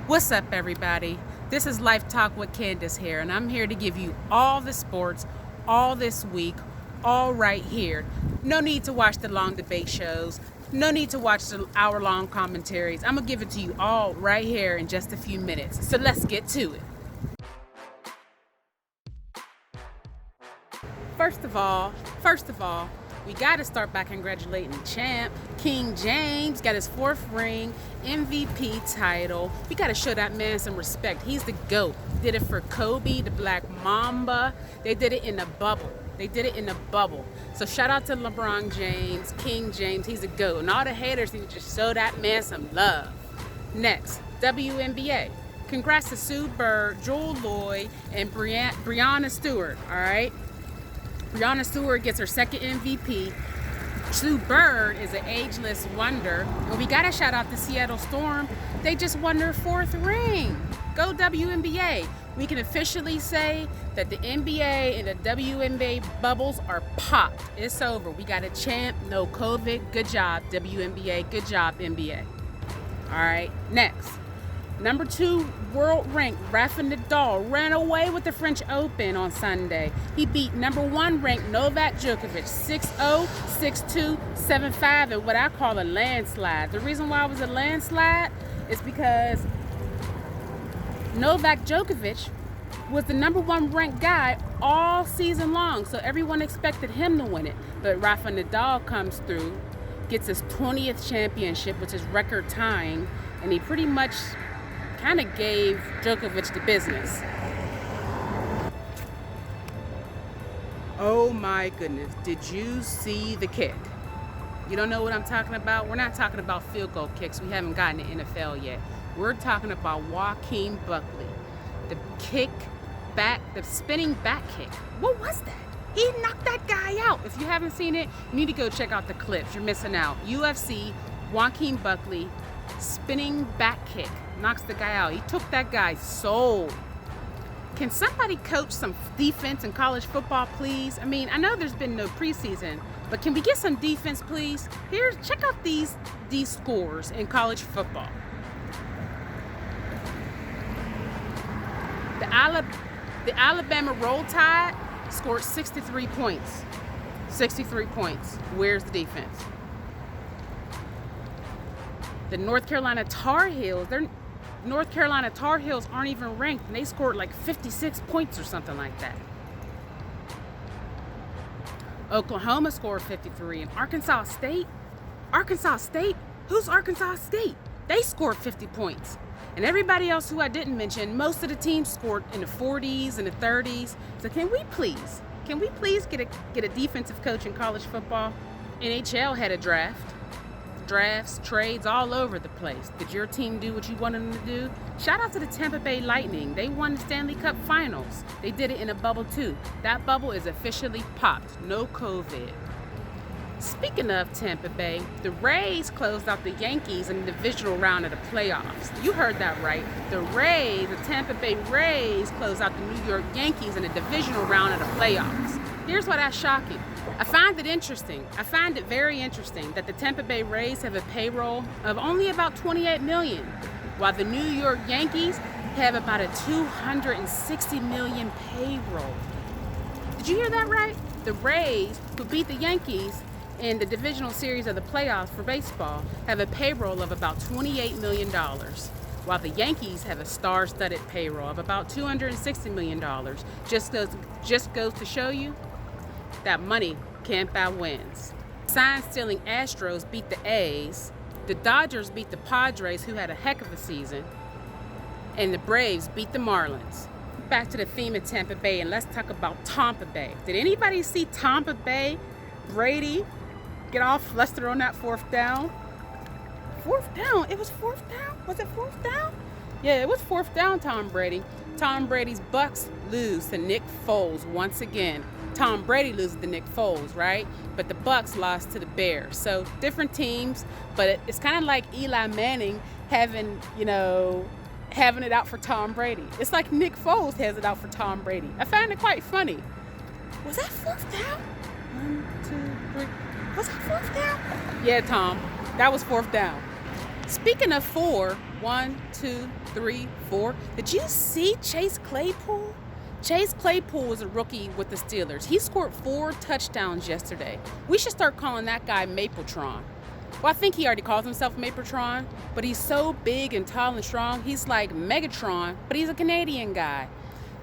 What's up, everybody? This is Life Talk with Candace here, and I'm here to give you all the sports, all this week, all right here. No need to watch the long debate shows. No need to watch the hour-long commentaries. I'm going to give it to you all right here in just a few minutes. So let's get to it. First of all, we got to start by congratulating the champ. King James got his 4th ring, MVP title. We got to show that man some respect. He's the GOAT. Did it for Kobe, the Black Mamba. They did it in a bubble. So shout out to Lebron James, King James. He's a GOAT. And all the haters need to just show that man some love. Next, WNBA. Congrats to Sue Bird, Joel Lloyd, and Breanna Stewart, all right? Breanna Stewart gets her 2nd MVP. Sue Bird is an ageless wonder. And we got to shout out the Seattle Storm. They just won their 4th ring. Go WNBA. We can officially say that the NBA and the WNBA bubbles are popped. It's over. We got a champ, no COVID. Good job, WNBA. Good job, NBA. All right, next. Number 2 world ranked Rafa Nadal ran away with the French Open on Sunday. He beat number 1 ranked Novak Djokovic 6-0, 6-2, 7-5 in what I call a landslide. The reason why it was a landslide is because Novak Djokovic was the number 1 ranked guy all season long, so everyone expected him to win it. But Rafa Nadal comes through, gets his 20th championship, which is record tying, and he pretty much kind of gave Djokovic the business. Oh my goodness, did you see the kick? You don't know what I'm talking about? We're not talking about field goal kicks. We haven't gotten to NFL yet. We're talking about Joaquin Buckley. The kick back, the spinning back kick. What was that? He knocked that guy out. If you haven't seen it, you need to go check out the clips. You're missing out. UFC, Joaquin Buckley, spinning back kick. Knocks the guy out. He took that guy's soul. Can somebody coach some defense in college football, please? I mean, I know there's been no preseason, but can we get some defense, please? Here, check out these scores in college football. The Alabama Roll Tide scored 63 points. 63 points. Where's the defense? The North Carolina Tar Heels aren't even ranked, and they scored like 56 points or something like that. Oklahoma scored 53, and Arkansas State? Who's Arkansas State? They scored 50 points. And everybody else who I didn't mention, most of the teams scored in the 40s and the 30s. So can we please get a defensive coach in college football? NHL had a draft. Drafts, trades all over the place. Did your team do what you wanted them to do? Shout out to the Tampa Bay Lightning. They won the Stanley Cup Finals. They did it in a bubble too. That bubble is officially popped. No COVID. Speaking of Tampa Bay, the Rays closed out the Yankees in the divisional round of the playoffs. You heard that right. The Tampa Bay Rays closed out the New York Yankees in the divisional round of the playoffs. Here's why that's shocking. I find it very interesting that the Tampa Bay Rays have a payroll of only about $28 million, while the New York Yankees have about a $260 million payroll. Did you hear that right? The Rays, who beat the Yankees in the divisional series of the playoffs for baseball, have a payroll of about $28 million, while the Yankees have a star-studded payroll of about $260 million. Just goes to show you that money can't buy wins. Sign-stealing Astros beat the A's. The Dodgers beat the Padres, who had a heck of a season. And the Braves beat the Marlins. Back to the theme of Tampa Bay, and let's talk about Tampa Bay. Did anybody see Tampa Bay, Brady, get off Lester on that 4th down? 4th down? It was 4th down? Was it 4th down? Yeah, it was 4th down, Tom Brady. Tom Brady's Bucks lose to Nick Foles once again. Tom Brady loses to Nick Foles, right? But the Bucks lost to the Bears. So different teams, but it's kind of like Eli Manning having it out for Tom Brady. It's like Nick Foles has it out for Tom Brady. I find it quite funny. Was that 4th down? 1, 2, 3. Was that 4th down? Yeah, Tom, that was 4th down. Speaking of four, 1, 2, 3, 4. Did you see Chase Claypool? Chase Claypool was a rookie with the Steelers. He scored 4 touchdowns yesterday. We should start calling that guy Mapletron. Well, I think he already calls himself Mapletron, but he's so big and tall and strong. He's like Megatron, but he's a Canadian guy.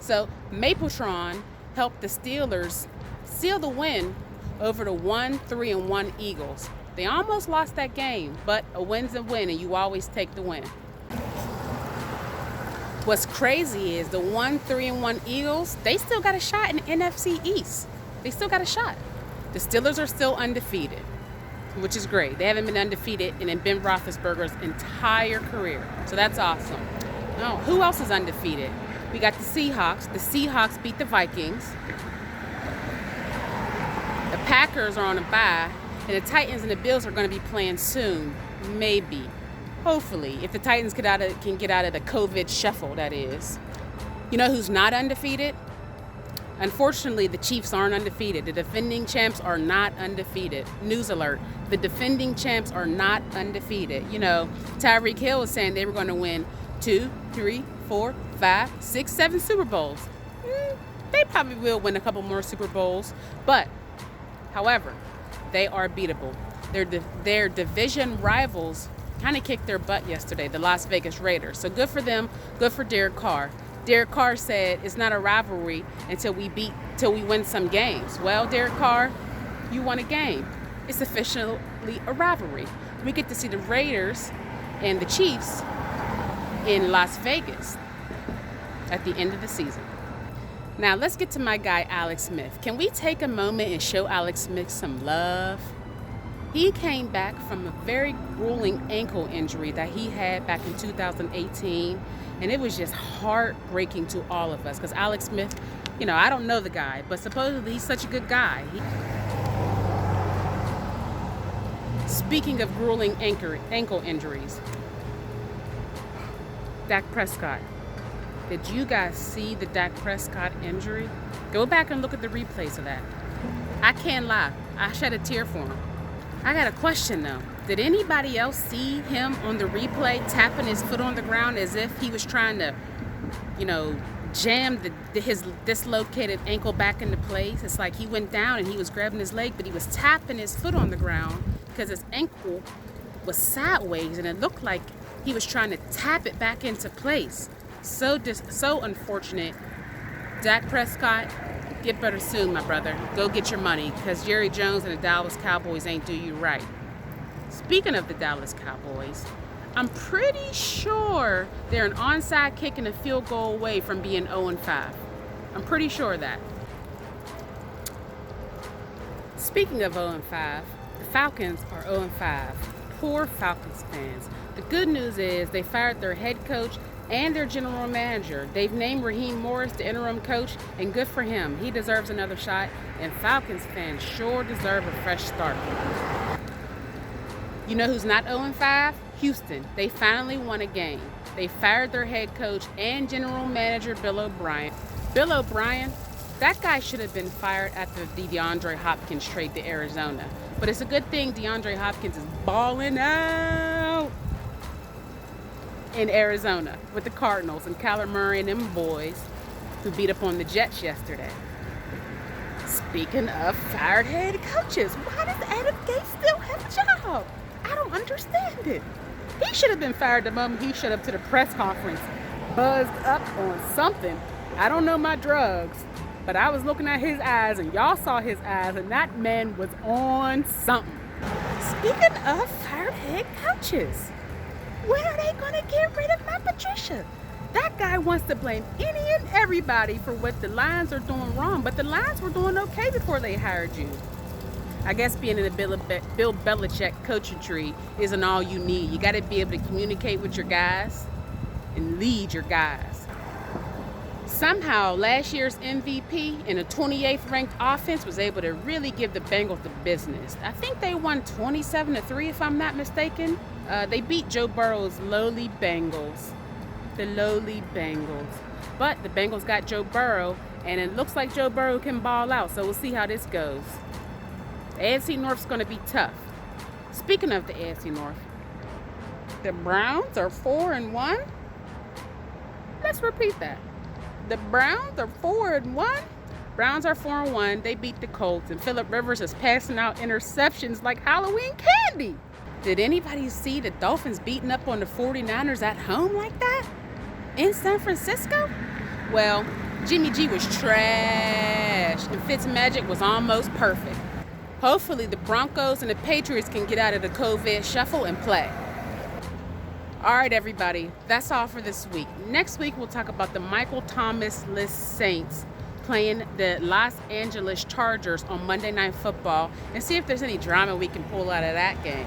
So Mapletron helped the Steelers seal the win over the 1-3-1 Eagles. They almost lost that game, but a win's a win, and you always take the win. What's crazy is the 1-3-1 Eagles, they still got a shot in the NFC East. They still got a shot. The Steelers are still undefeated, which is great. They haven't been undefeated in Ben Roethlisberger's entire career, so that's awesome. Now, who else is undefeated? We got the Seahawks. The Seahawks beat the Vikings. The Packers are on a bye. And the Titans and the Bills are going to be playing soon. Maybe. Hopefully. If the Titans can get out of the COVID shuffle, that is. You know who's not undefeated? Unfortunately, the Chiefs aren't undefeated. The defending champs are not undefeated. News alert. The defending champs are not undefeated. You know, Tyreek Hill was saying they were going to win 2, 3, 4, 5, 6, 7 Super Bowls. They probably will win a couple more Super Bowls. But, however, they are beatable. Their division rivals kind of kicked their butt yesterday, the Las Vegas Raiders. So good for them, good for Derek Carr. Derek Carr said it's not a rivalry until we win some games. Well, Derek Carr, you won a game. It's officially a rivalry. We get to see the Raiders and the Chiefs in Las Vegas at the end of the season. Now, let's get to my guy, Alex Smith. Can we take a moment and show Alex Smith some love? He came back from a very grueling ankle injury that he had back in 2018, and it was just heartbreaking to all of us because Alex Smith, you know, I don't know the guy, but supposedly he's such a good guy. Speaking of grueling ankle injuries, Dak Prescott. Did you guys see the Dak Prescott injury? Go back and look at the replays of that. I can't lie. I shed a tear for him. I got a question though. Did anybody else see him on the replay tapping his foot on the ground as if he was trying to, you know, jam his dislocated ankle back into place? It's like he went down and he was grabbing his leg, but he was tapping his foot on the ground because his ankle was sideways and it looked like he was trying to tap it back into place. So unfortunate. Dak Prescott, get better soon, my brother. Go get your money, because Jerry Jones and the Dallas Cowboys ain't do you right. Speaking of the Dallas Cowboys, I'm pretty sure they're an onside kick and a field goal away from being 0-5. I'm pretty sure of that. Speaking of 0-5, the Falcons are 0-5. Poor Falcons fans. The good news is they fired their head coach and their general manager. They've named Raheem Morris the interim coach, and good for him. He deserves another shot, and Falcons fans sure deserve a fresh start. You know who's not 0-5? Houston. They finally won a game. They fired their head coach and general manager, Bill O'Brien. Bill O'Brien, that guy should have been fired after the DeAndre Hopkins trade to Arizona. But it's a good thing DeAndre Hopkins is balling out in Arizona with the Cardinals and Kyler Murray and them boys who beat up on the Jets yesterday. Speaking of fired head coaches, why does Adam Gase still have a job? I don't understand it. He should have been fired the moment he showed up to the press conference, buzzed up on something. I don't know my drugs, but I was looking at his eyes and y'all saw his eyes, and that man was on something. Speaking of fired head coaches, when are they going to get rid of Matt Patricia? That guy wants to blame any and everybody for what the Lions are doing wrong, but the Lions were doing okay before they hired you. I guess being in the Bill Belichick coaching tree isn't all you need. You got to be able to communicate with your guys and lead your guys. Somehow, last year's MVP in a 28th ranked offense was able to really give the Bengals the business. I think they won 27-3, if I'm not mistaken. They beat Joe Burrow's lowly Bengals. The lowly Bengals. But the Bengals got Joe Burrow, and it looks like Joe Burrow can ball out, so we'll see how this goes. The AFC North's going to be tough. Speaking of the AFC North, The Browns are 4-1. Let's repeat that. The Browns are 4-1. Browns are 4-1. They beat the Colts, and Phillip Rivers is passing out interceptions like Halloween candy. Did anybody see the Dolphins beating up on the 49ers at home like that? In San Francisco? Well, Jimmy G was trash, and Fitzmagic was almost perfect. Hopefully the Broncos and the Patriots can get out of the COVID shuffle and play. All right, everybody, that's all for this week. Next week, we'll talk about the Michael Thomas-less Saints playing the Los Angeles Chargers on Monday Night Football and see if there's any drama we can pull out of that game.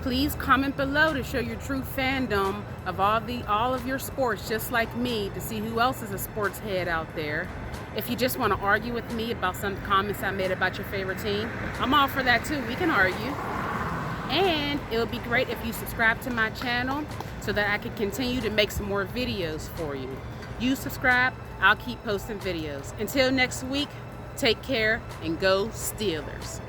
Please comment below to show your true fandom of all of your sports, just like me, to see who else is a sports head out there. If you just want to argue with me about some comments I made about your favorite team, I'm all for that too. We can argue. And it would be great if you subscribe to my channel so that I can continue to make some more videos for you. You subscribe, I'll keep posting videos. Until next week, take care and go Steelers.